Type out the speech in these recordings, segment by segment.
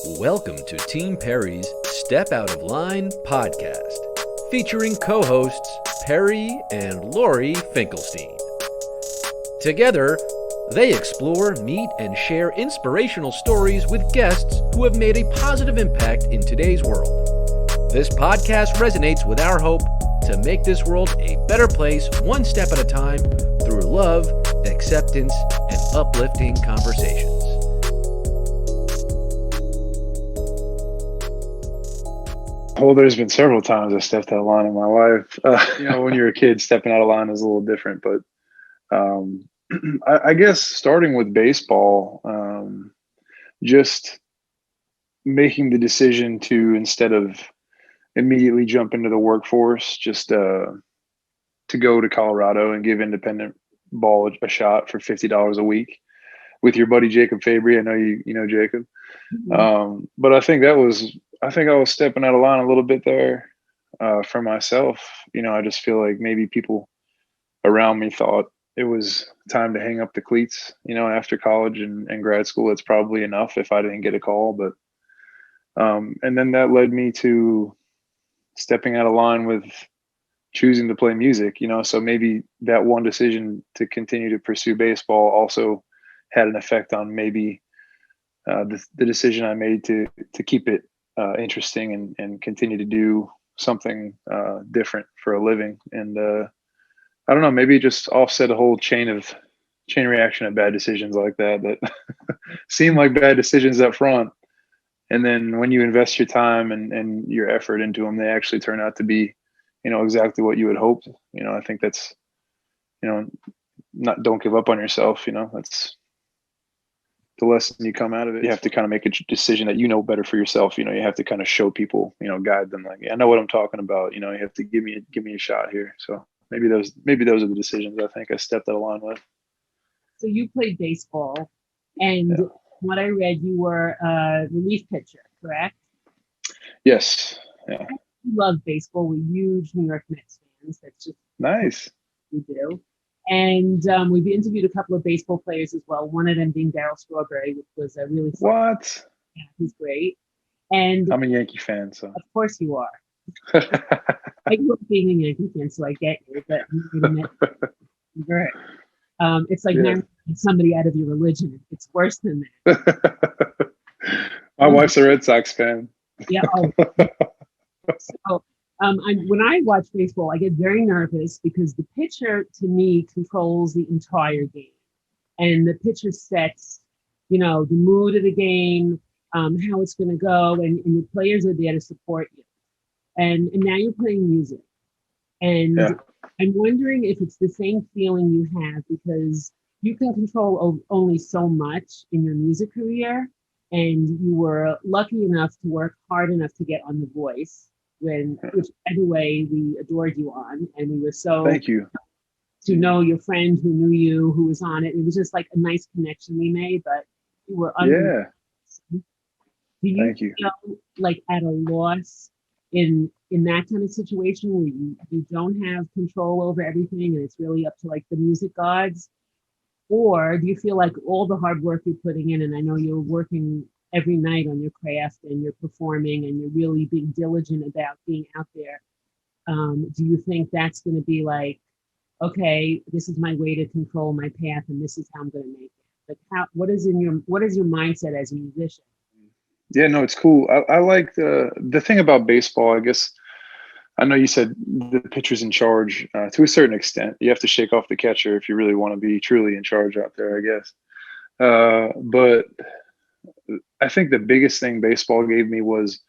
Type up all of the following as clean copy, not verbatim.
Welcome to Team Perry's Step Out of Line podcast, featuring co-hosts Perry and Lori Finkelstein. Together, they explore, meet, and share inspirational stories with guests who have made a positive impact in today's world. This podcast resonates with our hope to make this world a better place one step at a time through love, acceptance, and uplifting conversations. Well, there's been several times I stepped out of line in my life. When you're a kid, stepping out of line is a little different. But I guess starting with baseball, just making the decision to, instead of immediately jump into the workforce, just to go to Colorado and give independent ball a shot for $50 a week with your buddy Jacob Fabry. I know you know Jacob. But I think I was stepping out of line a little bit there for myself. I just feel like maybe people around me thought it was time to hang up the cleats, after college and grad school. It's probably enough if I didn't get a call. But and then that led me to stepping out of line with choosing to play music, so maybe that one decision to continue to pursue baseball also had an effect on maybe the decision I made to keep it interesting and continue to do something different for a living. And I don't know, maybe just offset a whole chain reaction of bad decisions like that seem like bad decisions up front. And then when you invest your time and your effort into them, they actually turn out to be, exactly what you had hoped. I think that's, don't give up on yourself. That's the lesson you come out of it. You have to kind of make a decision that better for yourself. You have to kind of show people, guide them, like, yeah, I know what I'm talking about. You have to give me a shot here. So maybe those are the decisions I think I stepped out of line with. So you played baseball, and what I read, you were a relief pitcher, correct? Yes. Yeah. We love baseball. We're huge New York Mets fans. That's just nice. We do. And we've interviewed a couple of baseball players as well. One of them being Darryl Strawberry, which was a really fun. What? Yeah, he's great. And I'm a Yankee fan, so of course you are. I grew up being a Yankee fan, so I get you. But right. It's like marrying somebody out of your religion. It's worse than that. My wife's a Red Sox fan. Yeah. So when I watch baseball, I get very nervous because the pitcher, to me, controls the entire game, and the pitcher sets, the mood of the game, how it's going to go, and your players are there to support you. And now you're playing music, and I'm wondering if it's the same feeling you have, because you can control only so much in your music career, and you were lucky enough to work hard enough to get on The Voice, whichever way we adored you on, and we were so thank you to know your friend who knew you, who was on it. It was just like a nice connection we made, but you were Do you feel like at a loss in that kind of situation where you don't have control over everything and it's really up to like the music gods? Or do you feel like all the hard work you're putting in, and I know you're working every night on your craft and you're performing and you're really being diligent about being out there, do you think that's going to be like, okay, this is my way to control my path and this is how I'm going to make it? Like, what is your mindset as a musician? Yeah, no, it's cool. I like the thing about baseball, I guess. I know you said the pitcher's in charge to a certain extent. You have to shake off the catcher if you really want to be truly in charge out there, I guess. But I think the biggest thing baseball gave me was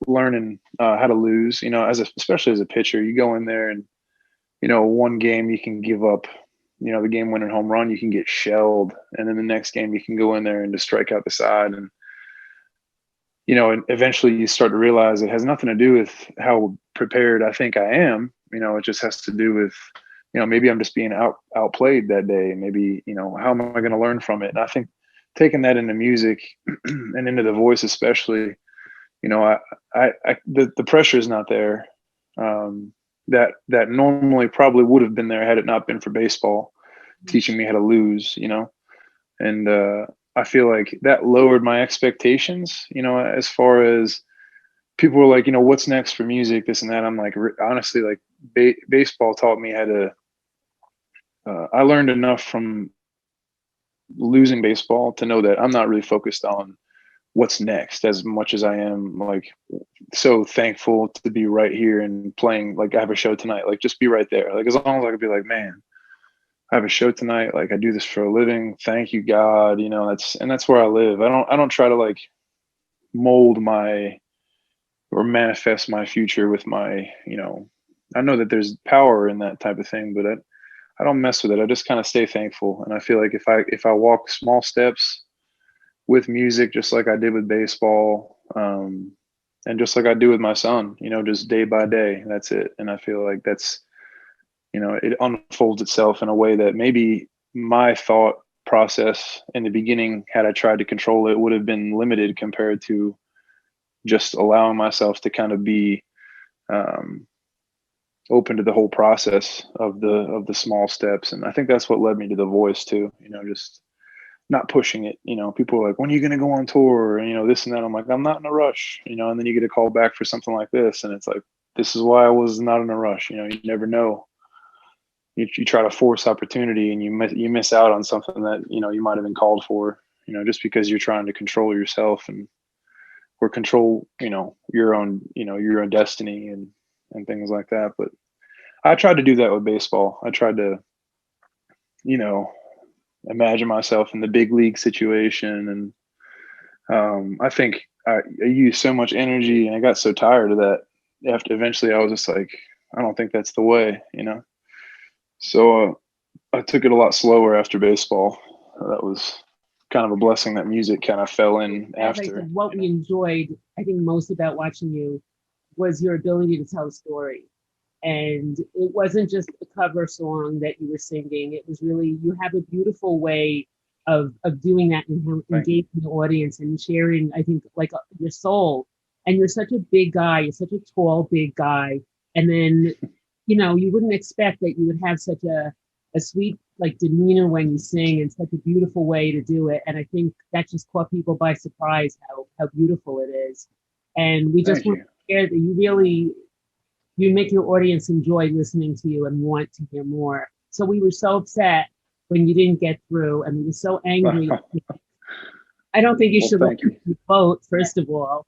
learning how to lose. Especially as a pitcher, you go in there and one game you can give up, the game-winning home run, you can get shelled, and then the next game you can go in there and just strike out the side, and and eventually you start to realize it has nothing to do with how prepared I think I am. It just has to do with maybe I'm just being outplayed that day. Maybe how am I going to learn from it? And I think taking that into music and into The Voice especially, the pressure is not there. That normally probably would have been there had it not been for baseball teaching me how to lose, and I feel like that lowered my expectations, as far as people were like, what's next for music, this and that. I'm like, honestly, like baseball taught me how to, I learned enough from losing baseball to know that I'm not really focused on what's next as much as I am like so thankful to be right here and playing. Like I have a show tonight, like just be right there. Like as long as I could be like, man, I have a show tonight. Like I do this for a living. Thank you, God. That's where I live. I don't try to like mold my or manifest my future with my, I know that there's power in that type of thing, but I don't mess with it. I just kind of stay thankful. And I feel like if I walk small steps with music, just like I did with baseball, and just like I do with my son, just day by day, that's it. And I feel like that's, it unfolds itself in a way that maybe my thought process in the beginning, had I tried to control it, would have been limited compared to just allowing myself to kind of be open to the whole process of the small steps. And I think that's what led me to the voice too, just not pushing it. People are like, when are you going to go on tour? And, this and that. I'm like, I'm not in a rush, and then you get a call back for something like this. And it's like, this is why I was not in a rush. You never know. You try to force opportunity and you miss out on something that, you might've been called for, just because you're trying to control yourself or control, your own destiny and things like that. But I tried to do that with baseball. I tried to, imagine myself in the big league situation. And I think I used so much energy and I got so tired of that after eventually I was just like, I don't think that's the way, So I took it a lot slower after baseball. That was kind of a blessing that music kind of fell in after. As I said, what we enjoyed, I think, most about watching you was your ability to tell a story. And it wasn't just a cover song that you were singing. It was really, you have a beautiful way of doing that and engaging the audience and sharing, I think, like your soul. And you're such a big guy. You're such a tall, big guy. And then, you wouldn't expect that you would have such a sweet, like, demeanor when you sing and such a beautiful way to do it. And I think that just caught people by surprise how beautiful it is. And we just want to share that you make your audience enjoy listening to you and want to hear more. So we were so upset when you didn't get through, and we were so angry. I don't think you should vote, first of all.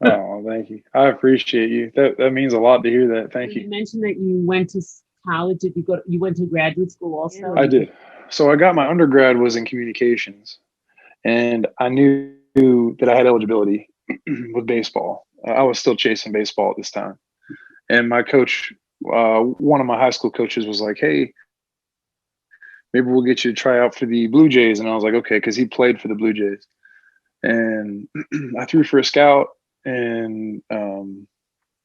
Oh, thank you. I appreciate you. That means a lot to hear that. Thank you. You mentioned that you went to college. Did you went to graduate school also? I did. So I got my undergrad was in communications, and I knew that I had eligibility with baseball. I was still chasing baseball at this time. And my coach, one of my high school coaches was like, hey, maybe we'll get you to try out for the Blue Jays. And I was like, okay, because he played for the Blue Jays. And I threw for a scout, and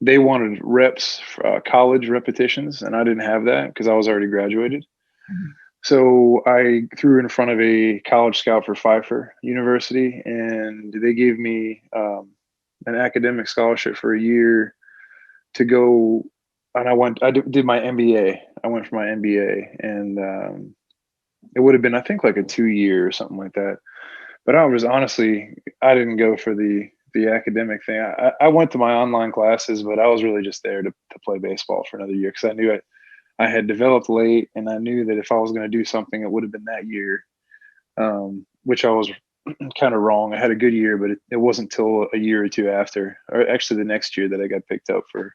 they wanted reps, college repetitions, and I didn't have that because I was already graduated. Mm-hmm. So I threw in front of a college scout for Pfeiffer University, and they gave me an academic scholarship for a year to go. And I did my MBA. I went for my MBA, and it would have been, I think, like a 2-year or something like that. But I didn't go for the academic thing. I went to my online classes, but I was really just there to play baseball for another year because I knew I had developed late, and I knew that if I was going to do something, it would have been that year, which I was kind of wrong. I had a good year, but it wasn't till a year or two after, or actually the next year, that I got picked up for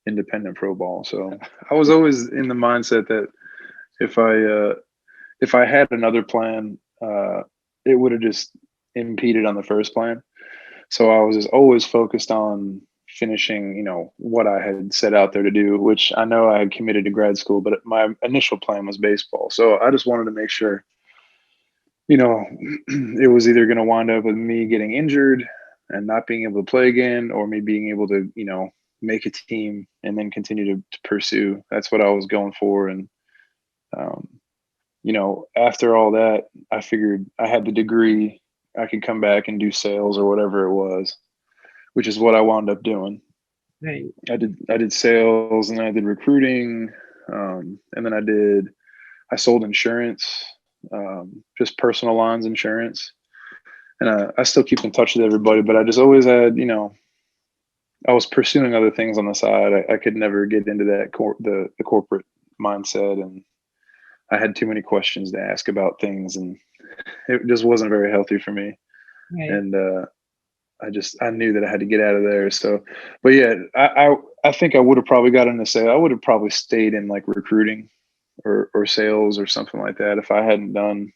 independent pro ball. So I was always in the mindset that if I had another plan, it would have just impeded on the first plan. So I was just always focused on finishing, what I had set out there to do, which I know I had committed to grad school, but my initial plan was baseball. So I just wanted to make sure, it was either going to wind up with me getting injured and not being able to play again, or me being able to, make a team and then continue to pursue. That's what I was going for. And, after all that, I figured I had the degree, I could come back and do sales or whatever it was, which is what I wound up doing. Right. I did sales, and then I did recruiting. And then I sold insurance, just personal lines insurance. and I still keep in touch with everybody, but I just always had, I was pursuing other things on the side. I could never get into that the corporate mindset, and I had too many questions to ask about things, and it just wasn't very healthy for me. Right. And I knew that I had to get out of there. So, but yeah, I think I would have probably got into sales. I would have probably stayed in like recruiting or sales or something like that if I hadn't done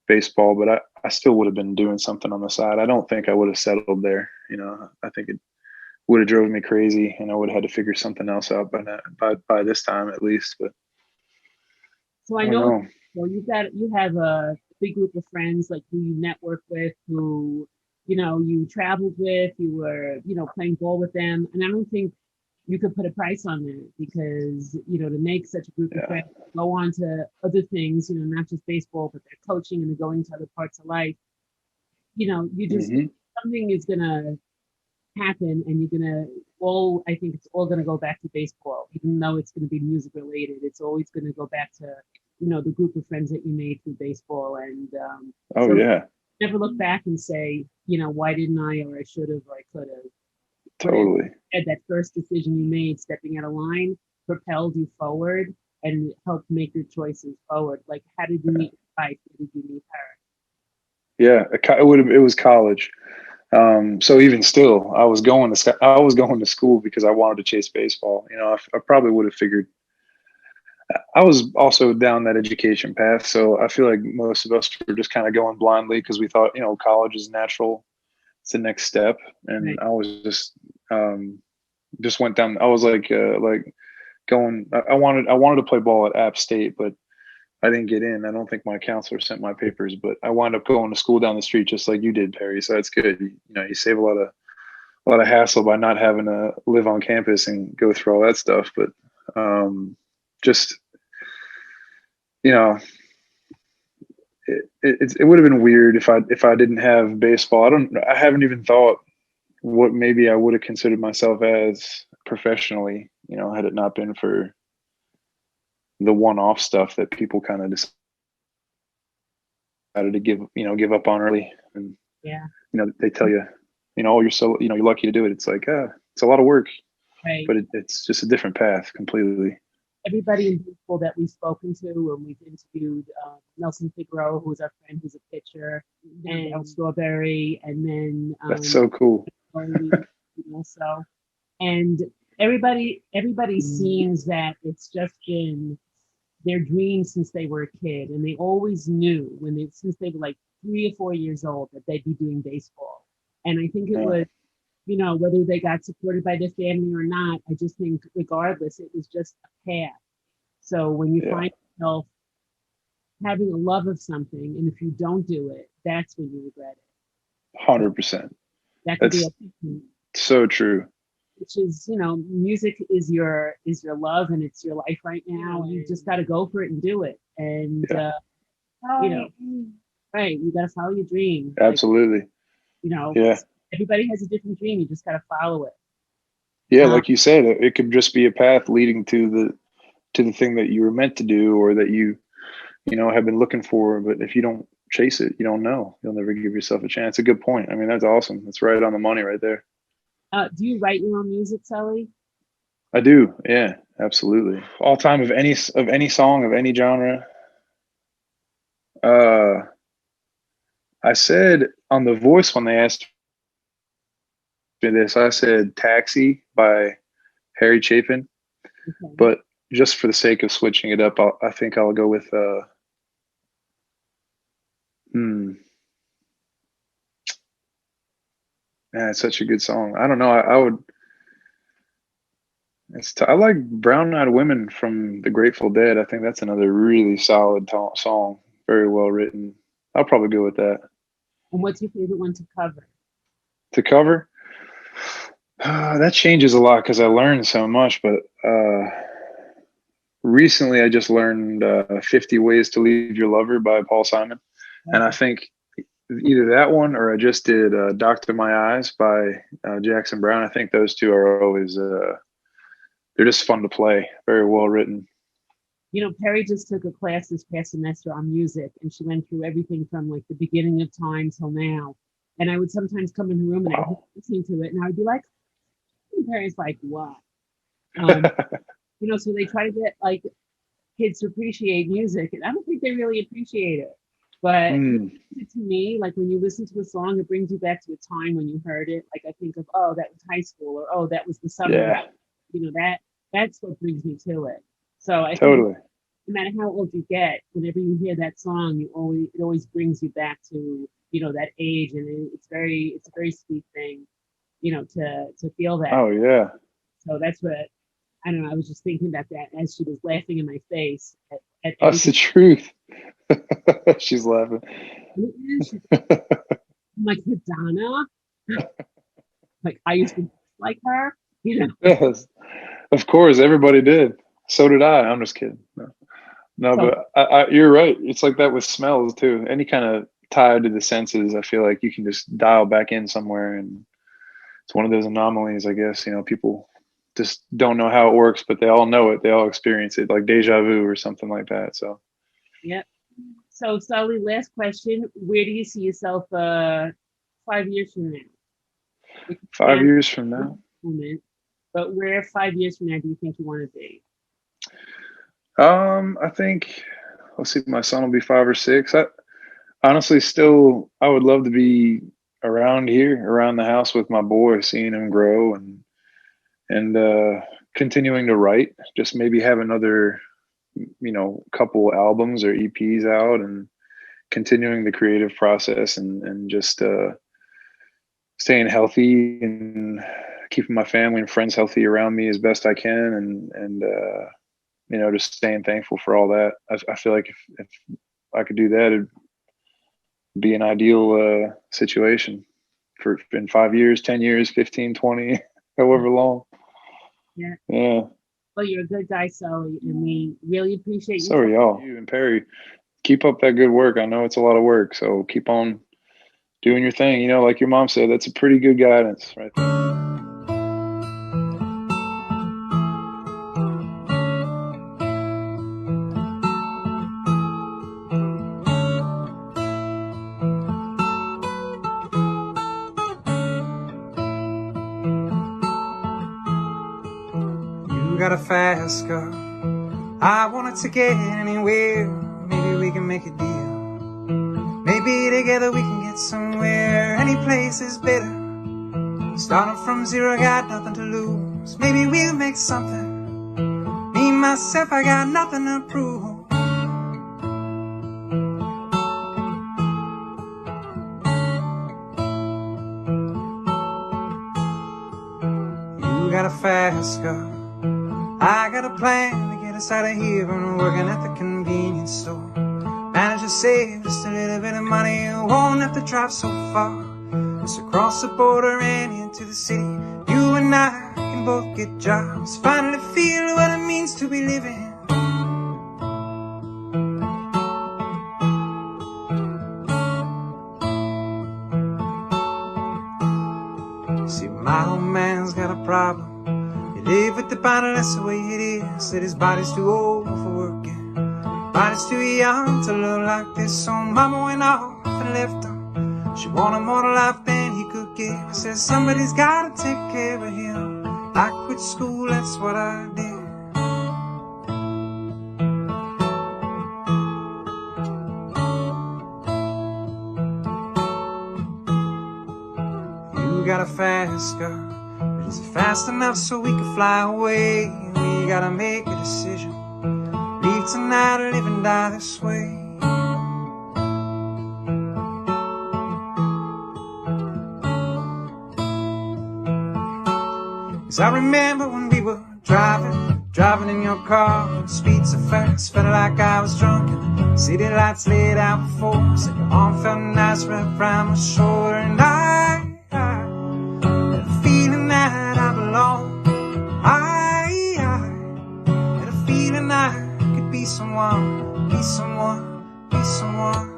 baseball, but I still would have been doing something on the side. I don't think I would have settled there. I think it would have drove me crazy, and I would have had to figure something else out by this time at least. But so I know. So you have a big group of friends like who you network with, who you traveled with, you were playing ball with them, and I don't think you could put a price on that, because to make such a group of friends go on to other things, not just baseball, but they're coaching and they're going to other parts of life. You just something is gonna happen, and you're gonna I think it's all gonna go back to baseball, even though it's gonna be music related. It's always gonna go back to the group of friends that you made through baseball, and never look back and say why didn't I, or I should have, or I could have. Totally. And that first decision you made, stepping out of line, propelled you forward and helped make your choices forward. Like, how did you meet your wife? How did you meet her? Yeah, it was college. So even still, I was going to school because I wanted to chase baseball. I probably would have figured. I was also down that education path, so I feel like most of us were just kind of going blindly because we thought, college is natural. It's the next step, and Right. I was just went down. I was like going. I wanted to play ball at App State, but I didn't get in. I don't think my counselor sent my papers, but I wound up going to school down the street just like you did, Perry. So that's good. You save a lot of hassle by not having to live on campus and go through all that stuff. But just it would have been weird if I didn't have baseball. I haven't even thought what maybe I would have considered myself as professionally, had it not been for the one-off stuff that people kind of decided to give up on early. And they tell you, oh, you're lucky to do it. It's like, it's a lot of work, right. But it's just a different path completely. Everybody in baseball that we've spoken to, and we've interviewed Nelson Figueroa, who's our friend, who's a pitcher, and Strawberry, and then that's so cool. Also, and everybody seems that it's just been their dream since they were a kid, and they always knew since they were like 3 or 4 years old that they'd be doing baseball. And I think it was, whether they got supported by their family or not, I just think regardless, it was just a path. So when you find yourself having a love of something, and if you don't do it, that's when you regret it. 100%. That could that's be so true. Which is, music is your love, and it's your life right now. And you just got to go for it and do it. And, right. You got to follow your dream. Absolutely. Everybody has a different dream. You just got to follow it. Yeah. Like you said, it could just be a path leading to the thing that you were meant to do, or that you have been looking for. But if you don't chase it, you don't know. You'll never give yourself a chance. A good point. I mean, that's awesome. That's right on the money right there. Do you write your own music, Sully? I do. Yeah, absolutely. All time of any song of any genre. I said on The Voice when they asked me this, I said "Taxi" by Harry Chapin, but just for the sake of switching it up, I think I'll go with Man, it's such a good song. I don't know. I would. I like "Brown Eyed Women" from the Grateful Dead. I think that's another really solid song. Very well written. I'll probably go with that. And what's your favorite one to cover? To cover? That changes a lot because I learned so much. But recently, I just learned 50 Ways to Leave Your Lover by Paul Simon. And I think either that one, or I just did Doctor My Eyes by Jackson Browne. I think those two are always, they're just fun to play. Very well written. Perry just took a class this past semester on music, and she went through everything from like the beginning of time till now. And I would sometimes come in her room and I'd be listening to it, and I would be like, and Perry's like, what? So they try to get like kids to appreciate music, and I don't think they really appreciate it. But to me, like when you listen to a song, it brings you back to a time when you heard it. Like I think of, oh, that was high school, or oh, that was the summer. Yeah. That's what brings me to it. So I think no matter how old you get, whenever you hear that song, it always brings you back to that age, and it's a very sweet thing, to feel that. Oh yeah. So that's what I don't know. I was just thinking about that as she was laughing in my face. That's the truth. She's laughing. I'm like, Madonna? Like, I used to be like her, Yes, of course, everybody did. So did I. I'm just kidding. No, but you're right. It's like that with smells too. Any kind of tie to the senses, I feel like you can just dial back in somewhere, and it's one of those anomalies, I guess. People just don't know how it works, but they all know it. They all experience it, like deja vu or something like that. So, yep. So, Sully, last question. Where do you see yourself 5 years from now? 5 years from now? But where 5 years from now do you think you want to be? I think, let's see, my son will be 5 or 6. I honestly I would love to be around here, around the house with my boy, seeing him grow and continuing to write, just maybe have another couple albums or EPs out, and continuing the creative process, and just staying healthy and keeping my family and friends healthy around me as best I can, and just staying thankful for all that. I feel like if I could do that, it'd be an ideal situation for in 5 years, 10 years, 15, 20, however long. Yeah. Well, you're a good guy, Sully, and we really appreciate you. So are y'all. You and Perry, keep up that good work. I know it's a lot of work, so keep on doing your thing. Like your mom said, that's a pretty good guidance right there. Got a fast car, I wanted to get anywhere. Maybe we can make a deal. Maybe together we can get somewhere. Any place is better. Starting from zero, got nothing to lose. Maybe we'll make something. Me, myself, I got nothing to prove. You got a fast car, I got a plan to get us out of here, and working at the convenience store. Manage to save just a little bit of money, won't have to drive so far. Just across the border and into the city. You and I can both get jobs, finally feel what it means to be living. See, my old man's got a problem. Live with the bottle, that's the way it is. Said his body's too old for working, body's too young to look like this. So mama went off and left him. She wanted more life than he could give. Said somebody's gotta take care of him. I quit school, that's what I did. You got a fast car, is it fast enough so we can fly away? We gotta make a decision. Leave tonight or live and die this way. 'Cause I remember when we were driving in your car. Speed so fast, felt like I was drunk, and the city lights laid out before us, and your arm felt nice wrapped around my shoulder. And I had a feeling that I belong. I had a feeling I could be someone, be someone, be someone.